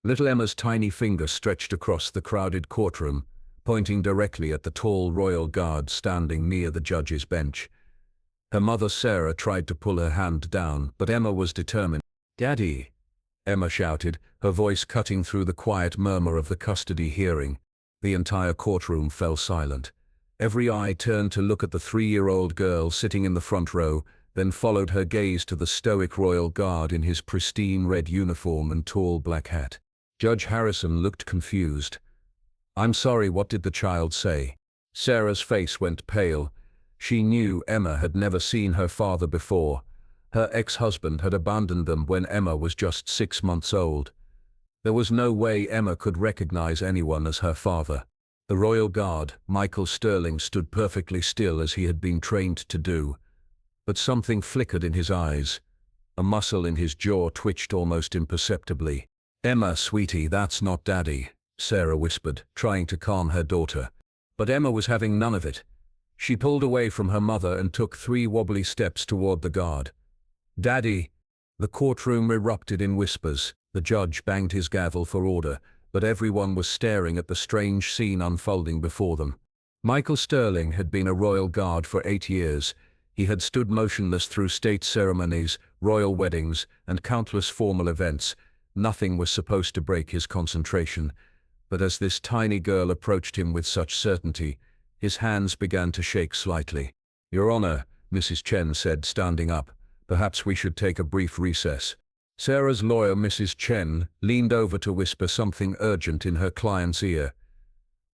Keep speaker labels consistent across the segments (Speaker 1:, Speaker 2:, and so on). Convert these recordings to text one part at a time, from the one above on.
Speaker 1: Little Emma's tiny finger stretched across the crowded courtroom, pointing directly at the tall royal guard standing near the judge's bench. Her mother Sarah tried to pull her hand down, but Emma was determined. "Daddy!" Emma shouted, her voice cutting through the quiet murmur of the custody hearing. The entire courtroom fell silent. Every eye turned to look at the 3-year-old girl sitting in the front row, then followed her gaze to the stoic royal guard in his pristine red uniform and tall black hat. Judge Harrison looked confused. "I'm sorry, what did the child say?" Sarah's face went pale. She knew Emma had never seen her father before. Her ex-husband had abandoned them when Emma was just 6 months old. There was no way Emma could recognize anyone as her father. The royal guard, Michael Sterling, stood perfectly still as he had been trained to do. But something flickered in his eyes. A muscle in his jaw twitched almost imperceptibly. "Emma, sweetie, that's not Daddy," Sarah whispered, trying to calm her daughter. But Emma was having none of it. She pulled away from her mother and took 3 wobbly steps toward the guard. "Daddy!" The courtroom erupted in whispers. The judge banged his gavel for order, but everyone was staring at the strange scene unfolding before them. Michael Sterling had been a royal guard for 8 years. He had stood motionless through state ceremonies, royal weddings, and countless formal events. Nothing was supposed to break his concentration. But as this tiny girl approached him with such certainty, his hands began to shake slightly. "Your Honor," Mrs. Chen said, standing up, "perhaps we should take a brief recess." Sarah's lawyer, Mrs. Chen, leaned over to whisper something urgent in her client's ear.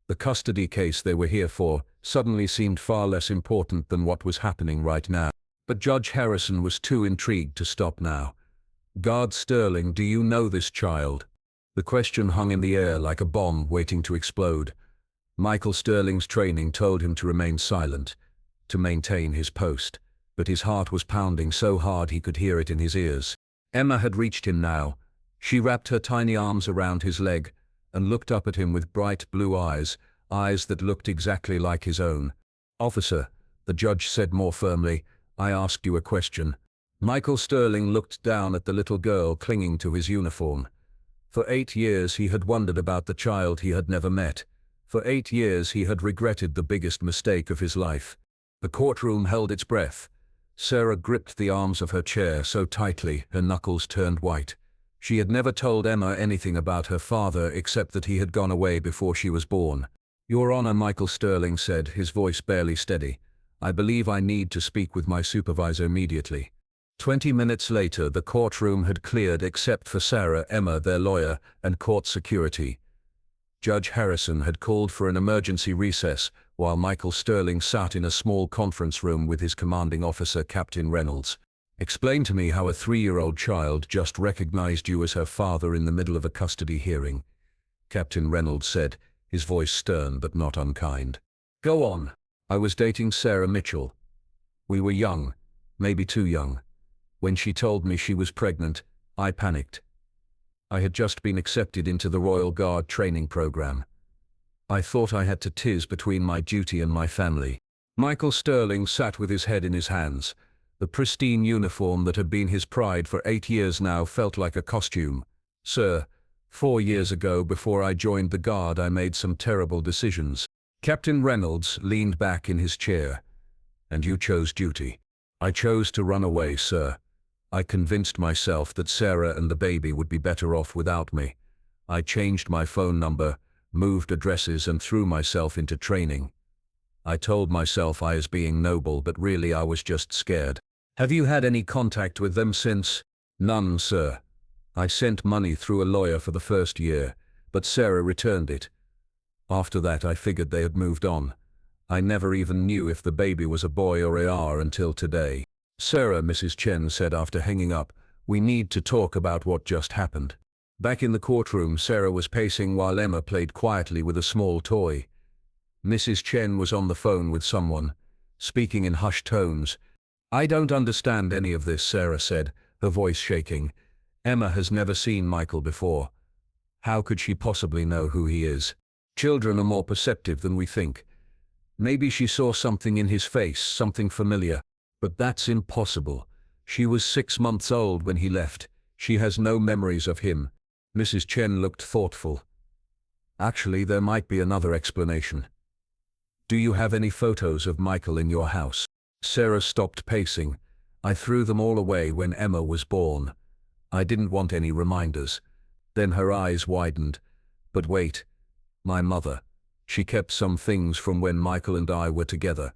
Speaker 1: The custody case they were here for suddenly seemed far less important than what was happening right now. But Judge Harrison was too intrigued to stop now. "Guard Sterling, do you know this child?" The question hung in the air like a bomb waiting to explode. Michael Sterling's training told him to remain silent, to maintain his post, but his heart was pounding so hard he could hear it in his ears. Emma had reached him now. She wrapped her tiny arms around his leg and looked up at him with bright blue eyes, eyes that looked exactly like his own. "Officer," the judge said more firmly, "I asked you a question." Michael Sterling looked down at the little girl clinging to his uniform. For 8 years he had wondered about the child he had never met. For 8 years he had regretted the biggest mistake of his life. The courtroom held its breath. Sarah gripped the arms of her chair so tightly her knuckles turned white. She had never told Emma anything about her father except that he had gone away before she was born. "Your Honor," Michael Sterling said, his voice barely steady, "I believe I need to speak with my supervisor immediately." 20 minutes later, the courtroom had cleared except for Sarah, Emma, their lawyer, and court security. Judge Harrison had called for an emergency recess while Michael Sterling sat in a small conference room with his commanding officer, Captain Reynolds. "Explain to me how a 3-year-old child just recognized you as her father in the middle of a custody hearing," Captain Reynolds said, his voice stern but not unkind. "Go on." "I was dating Sarah Mitchell. We were young, maybe too young. When she told me she was pregnant, I panicked. I had just been accepted into the Royal Guard training program. I thought I had to choose between my duty and my family." Michael Sterling sat with his head in his hands. The pristine uniform that had been his pride for 8 years now felt like a costume. "Sir, 4 years ago, before I joined the Guard, I made some terrible decisions." Captain Reynolds leaned back in his chair. "And you chose duty." "I chose to run away, sir. I convinced myself that Sarah and the baby would be better off without me. I changed my phone number, moved addresses, and threw myself into training. I told myself I was being noble, but really I was just scared." "Have you had any contact with them since?" "None, sir. I sent money through a lawyer for the first year, but Sarah returned it. After that I figured they had moved on. I never even knew if the baby was a boy or AR until today." "Sarah," Mrs. Chen said after hanging up, "we need to talk about what just happened." Back in the courtroom, Sarah was pacing while Emma played quietly with a small toy. Mrs. Chen was on the phone with someone, speaking in hushed tones. "I don't understand any of this," Sarah said, her voice shaking. "Emma has never seen Michael before. How could she possibly know who he is? Children are more perceptive than we think. Maybe she saw something in his face, something familiar. But that's impossible. She was 6 months old when he left. She has no memories of him." Mrs. Chen looked thoughtful. Actually, there might be another explanation. Do you have any photos of Michael in your house? Sarah stopped pacing. I threw them all away when Emma was born. I didn't want any reminders. Then her eyes widened. But wait, my mother. She kept some things from when Michael and I were together.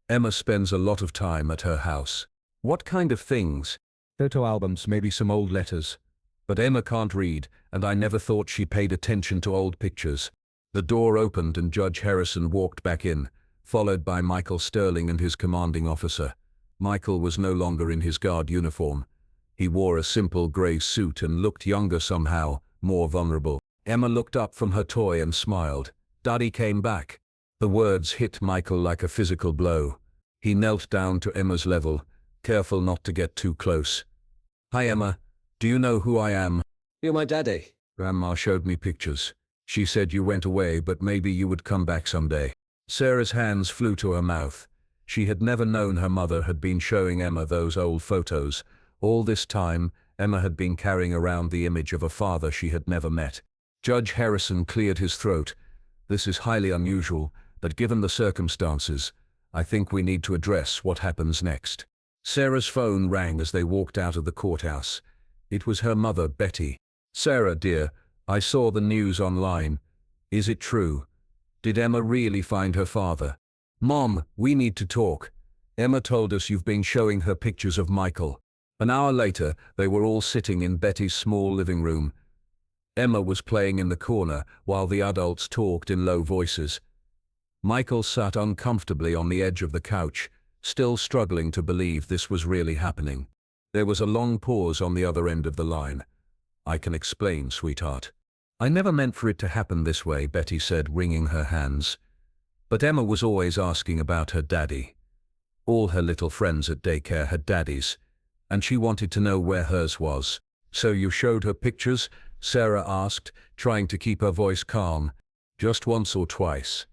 Speaker 1: Emma spends a lot of time at her house. What kind of things? Photo albums, maybe some old letters. But Emma can't read, and I never thought she paid attention to old pictures. The door opened and Judge Harrison walked back in, followed by Michael Sterling and his commanding officer. Michael was no longer in his guard uniform. He wore a simple grey suit and looked younger somehow, more vulnerable. Emma looked up from her toy and smiled. Daddy came back. The words hit Michael like a physical blow. He knelt down to Emma's level, careful not to get too close. Hi Emma, do you know who I am?
Speaker 2: You're my daddy.
Speaker 1: Grandma showed me pictures. She said you went away, but maybe you would come back someday. Sarah's hands flew to her mouth. She had never known her mother had been showing Emma those old photos. All this time, Emma had been carrying around the image of a father she had never met. Judge Harrison cleared his throat. This is highly unusual, but given the circumstances, I think we need to address what happens next. Sarah's phone rang as they walked out of the courthouse. It was her mother, Betty. Sarah, dear, I saw the news online. Is it true? Did Emma really find her father? Mom, we need to talk. Emma told us you've been showing her pictures of Michael. An hour later, they were all sitting in Betty's small living room. Emma was playing in the corner while the adults talked in low voices. Michael sat uncomfortably on the edge of the couch, still struggling to believe this was really happening. There was a long pause on the other end of the line. I can explain, sweetheart. I never meant for it to happen this way, Betty said, wringing her hands. But Emma was always asking about her daddy. All her little friends at daycare had daddies, and she wanted to know where hers was. So you showed her pictures? Sarah asked, trying to keep her voice calm. Just once or twice.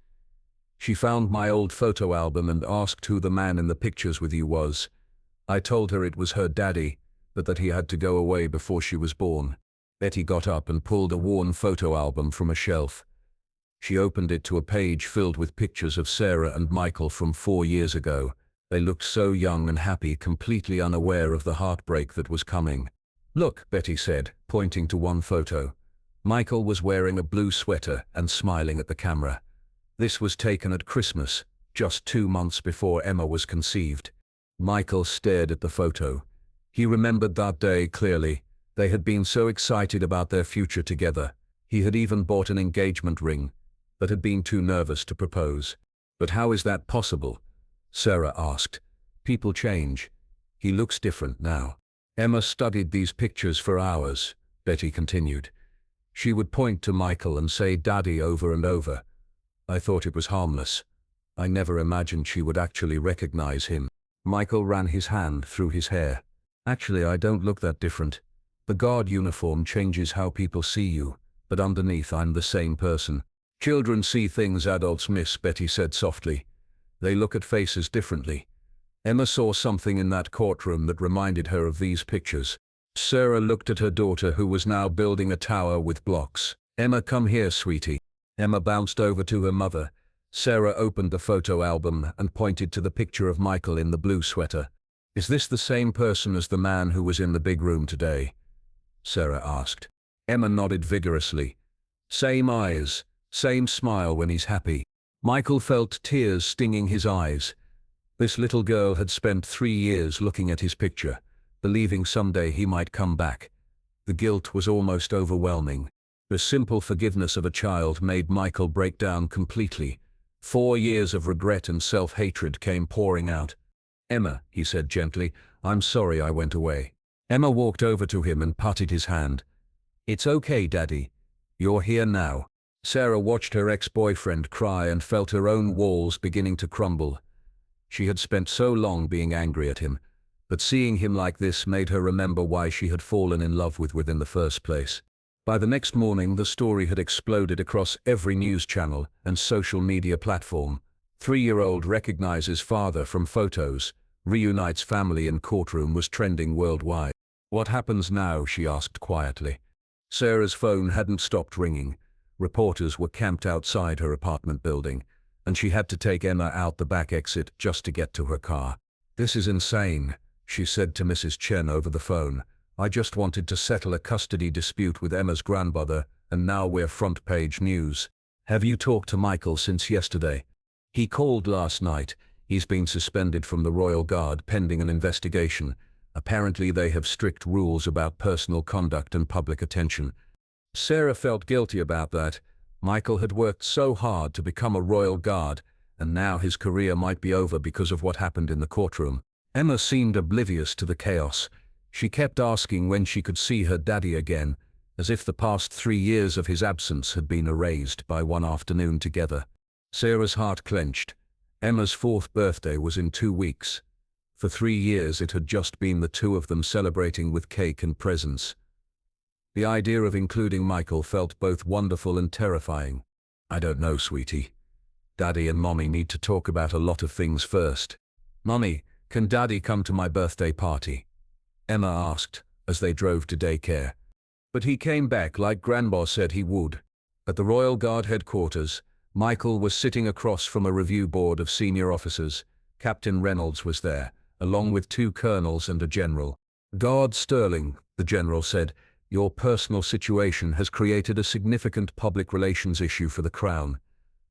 Speaker 1: She found my old photo album and asked who the man in the pictures with you was. I told her it was her daddy, but that he had to go away before she was born. Betty got up and pulled a worn photo album from a shelf. She opened it to a page filled with pictures of Sarah and Michael from 4 years ago. They looked so young and happy, completely unaware of the heartbreak that was coming. Look, Betty said, pointing to one photo. Michael was wearing a blue sweater and smiling at the camera. This was taken at Christmas, just 2 months before Emma was conceived. Michael stared at the photo. He remembered that day clearly. They had been so excited about their future together. He had even bought an engagement ring, but had been too nervous to propose. But how is that possible? Sarah asked. People change. He looks different now. Emma studied these pictures for hours, Betty continued. She would point to Michael and say Daddy over and over. I thought it was harmless. I never imagined she would actually recognize him. Michael ran his hand through his hair. Actually, I don't look that different. The guard uniform changes how people see you, but underneath I'm the same person. Children see things adults miss, Betty said softly. They look at faces differently. Emma saw something in that courtroom that reminded her of these pictures. Sarah looked at her daughter, who was now building a tower with blocks. Emma, come here, sweetie. Emma bounced over to her mother. Sarah opened the photo album and pointed to the picture of Michael in the blue sweater. Is this the same person as the man who was in the big room today? Sarah asked. Emma nodded vigorously. Same eyes, same smile when he's happy. Michael felt tears stinging his eyes. This little girl had spent 3 years looking at his picture, believing someday he might come back. The guilt was almost overwhelming. The simple forgiveness of a child made Michael break down completely. 4 years of regret and self-hatred came pouring out. Emma, he said gently, I'm sorry I went away. Emma walked over to him and patted his hand. It's okay, Daddy. You're here now. Sarah watched her ex-boyfriend cry and felt her own walls beginning to crumble. She had spent so long being angry at him, but seeing him like this made her remember why she had fallen in love with in the first place. By the next morning, the story had exploded across every news channel and social media platform. 3-year-old recognizes father from photos, reunites family in courtroom was trending worldwide. What happens now? She asked quietly. Sarah's phone hadn't stopped ringing. Reporters were camped outside her apartment building, and she had to take Emma out the back exit just to get to her car. "This is insane," she said to Mrs. Chen over the phone. "I just wanted to settle a custody dispute with Emma's grandmother, and now we're front page news. Have you talked to Michael since yesterday?" "He called last night. He's been suspended from the Royal Guard pending an investigation. Apparently they have strict rules about personal conduct and public attention." Sarah felt guilty about that. Michael had worked so hard to become a Royal Guard, and now his career might be over because of what happened in the courtroom. Emma seemed oblivious to the chaos. She kept asking when she could see her daddy again, as if the past 3 years of his absence had been erased by one afternoon together. Sarah's heart clenched. Emma's 4th birthday was in 2 weeks. For 3 years it had just been the two of them celebrating with cake and presents. The idea of including Michael felt both wonderful and terrifying. "I don't know, sweetie. Daddy and Mommy need to talk about a lot of things first." "Mommy, can Daddy come to my birthday party?" Emma asked as they drove to daycare. But he came back like Grandma said he would. At the Royal Guard headquarters, Michael was sitting across from a review board of senior officers. Captain Reynolds was there, along with 2 colonels and a general. "Guard Sterling," the general said, "your personal situation has created a significant public relations issue for the Crown.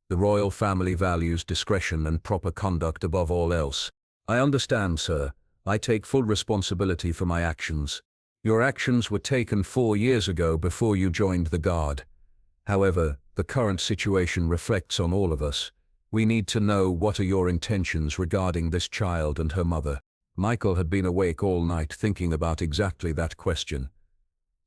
Speaker 1: The royal family values discretion and proper conduct above all else." "I understand, sir. I take full responsibility for my actions." "Your actions were taken 4 years ago before you joined the Guard. However, the current situation reflects on all of us. We need to know what are your intentions regarding this child and her mother." Michael had been awake all night thinking about exactly that question.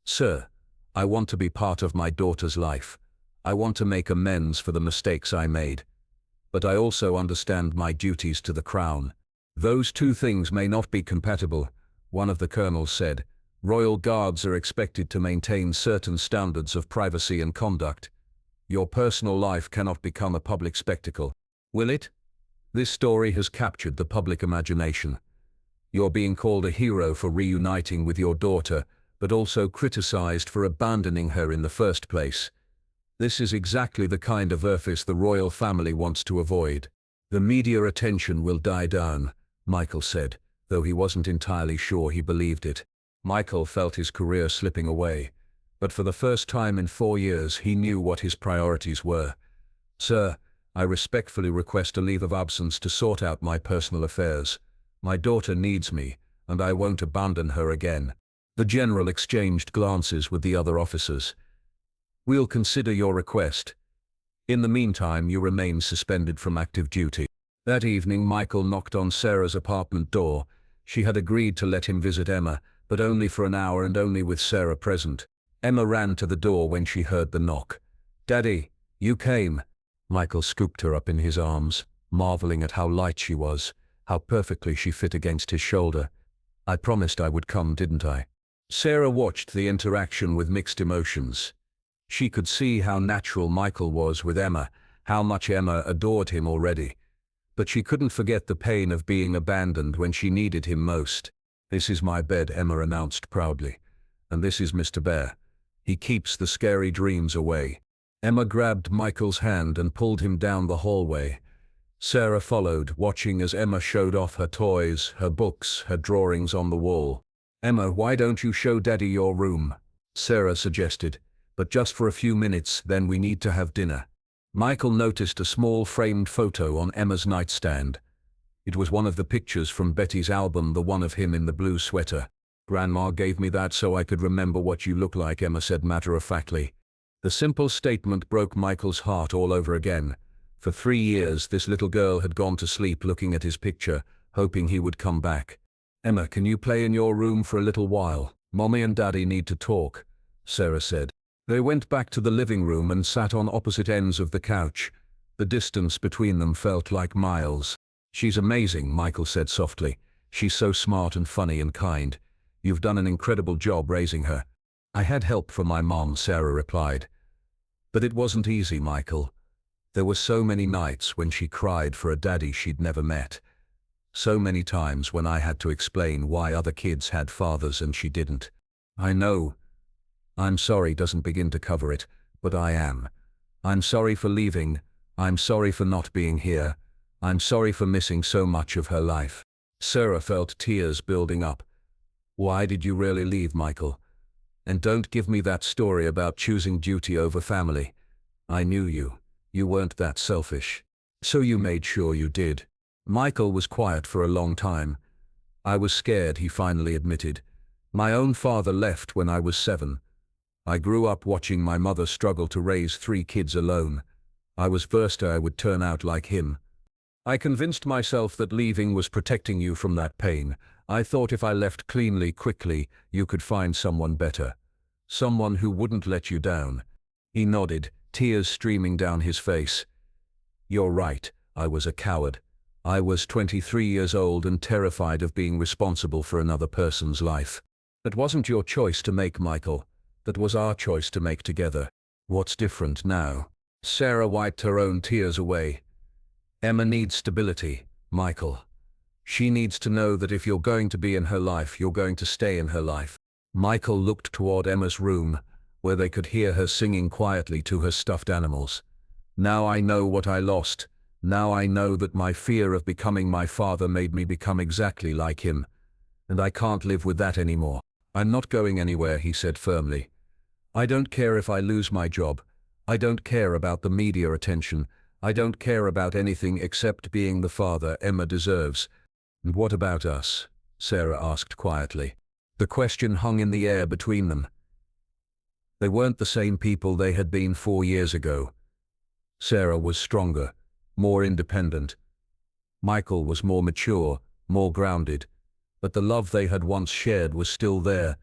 Speaker 1: "Sir, I want to be part of my daughter's life. I want to make amends for the mistakes I made. But I also understand my duties to the Crown." "Those 2 things may not be compatible," one of the colonels said. "Royal Guards are expected to maintain certain standards of privacy and conduct. Your personal life cannot become a public spectacle." "Will it?" "This story has captured the public imagination. You're being called a hero for reuniting with your daughter, but also criticized for abandoning her in the first place. This is exactly the kind of office the royal family wants to avoid." "The media attention will die down," Michael said, though he wasn't entirely sure he believed it. Michael felt his career slipping away, but for the first time in 4 years he knew what his priorities were. "Sir, I respectfully request a leave of absence to sort out my personal affairs. My daughter needs me, and I won't abandon her again." The general exchanged glances with the other officers. "We'll consider your request. In the meantime, you remain suspended from active duty." That evening, Michael knocked on Sarah's apartment door. She had agreed to let him visit Emma, but only for an hour and only with Sarah present. Emma ran to the door when she heard the knock. "Daddy, you came." Michael scooped her up in his arms, marveling at how light she was, how perfectly she fit against his shoulder. "I promised I would come, didn't I?" Sarah watched the interaction with mixed emotions. She could see how natural Michael was with Emma, how much Emma adored him already. But she couldn't forget the pain of being abandoned when she needed him most. "This is my bed," Emma announced proudly. "And this is Mr. Bear. He keeps the scary dreams away." Emma grabbed Michael's hand and pulled him down the hallway. Sarah followed, watching as Emma showed off her toys, her books, her drawings on the wall. "Emma, why don't you show Daddy your room?" Sarah suggested. "But just for a few minutes, then we need to have dinner." Michael noticed a small framed photo on Emma's nightstand. It was one of the pictures from Betty's album, the one of him in the blue sweater. "Grandma gave me that so I could remember what you look like," Emma said matter-of-factly. The simple statement broke Michael's heart all over again. For 3 years, this little girl had gone to sleep looking at his picture, hoping he would come back. "Emma, can you play in your room for a little while? Mommy and Daddy need to talk," Sarah said. They went back to the living room and sat on opposite ends of the couch. The distance between them felt like miles. "She's amazing," Michael said softly. "She's so smart and funny and kind. You've done an incredible job raising her." "I had help from my mom," Sarah replied. "But it wasn't easy, Michael. There were so many nights when she cried for a daddy she'd never met. So many times when I had to explain why other kids had fathers and she didn't." "I know. I'm sorry doesn't begin to cover it, but I am. I'm sorry for leaving. I'm sorry for not being here. I'm sorry for missing so much of her life. Sarah felt tears building up. Why did you really leave, Michael? And don't give me that story about choosing duty over family. I knew you. You weren't that selfish. So you made sure you did. Michael was quiet for a long time. I was scared, he finally admitted. My own father left when I was 7. I grew up watching my mother struggle to raise 3 kids alone. I was versed I would turn out like him. I convinced myself that leaving was protecting you from that pain. I thought if I left cleanly, quickly, you could find someone better. Someone who wouldn't let you down. He nodded, tears streaming down his face. You're right, I was a coward. I was 23 years old and terrified of being responsible for another person's life. That wasn't your choice to make, Michael. That was our choice to make together. What's different now? Sarah wiped her own tears away. Emma needs stability, Michael. She needs to know that if you're going to be in her life, you're going to stay in her life. Michael looked toward Emma's room, where they could hear her singing quietly to her stuffed animals. Now I know what I lost. Now I know that my fear of becoming my father made me become exactly like him. And I can't live with that anymore. I'm not going anywhere, he said firmly. I don't care if I lose my job. I don't care about the media attention. I don't care about anything except being the father Emma deserves. And what about us? Sarah asked quietly. The question hung in the air between them. They weren't the same people they had been 4 years ago. Sarah was stronger, more independent. Michael was more mature, more grounded. But the love they had once shared was still there,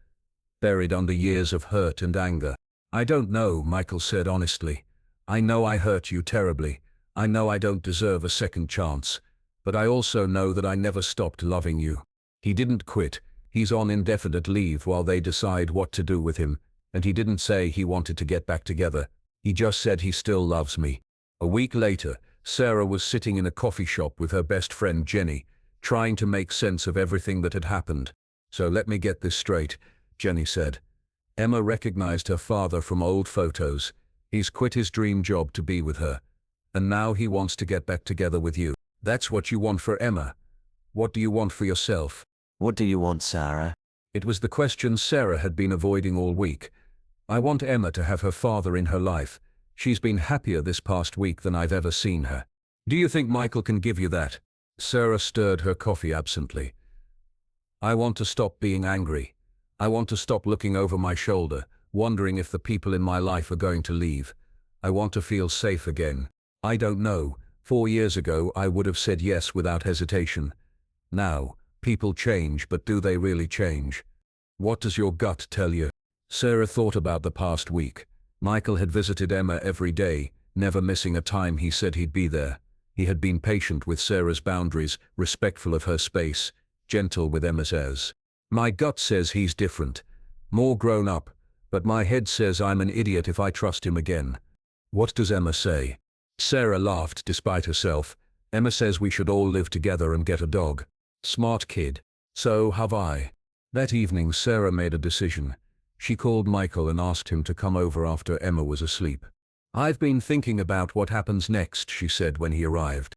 Speaker 1: buried under years of hurt and anger. I don't know, Michael said honestly. I know I hurt you terribly. I know I don't deserve a second chance. But I also know that I never stopped loving you. He didn't quit. He's on indefinite leave while they decide what to do with him. And he didn't say he wanted to get back together. He just said he still loves me. A week later, Sarah was sitting in a coffee shop with her best friend Jenny, trying to make sense of everything that had happened. So let me get this straight, Jenny said. Emma recognized her father from old photos. He's quit his dream job to be with her. And now he wants to get back together with you. That's what you want for Emma. What do you want for yourself?
Speaker 2: What do you want, Sarah?
Speaker 1: It was the question Sarah had been avoiding all week. I want Emma to have her father in her life. She's been happier this past week than I've ever seen her. Do you think Michael can give you that? Sarah stirred her coffee absently. I want to stop being angry. I want to stop looking over my shoulder, wondering if the people in my life are going to leave. I want to feel safe again. I don't know. 4 years ago, I would have said yes without hesitation. Now, people change, but do they really change? What does your gut tell you? Sarah thought about the past week. Michael had visited Emma every day, never missing a time he said he'd be there. He had been patient with Sarah's boundaries, respectful of her space, gentle with Emma's airs. My gut says he's different, more grown up, but my head says I'm an idiot if I trust him again. What does Emma say? Sarah laughed despite herself. Emma says we should all live together and get a dog. Smart kid. So have I. That evening Sarah made a decision. She called Michael and asked him to come over after Emma was asleep. I've been thinking about what happens next, she said when he arrived.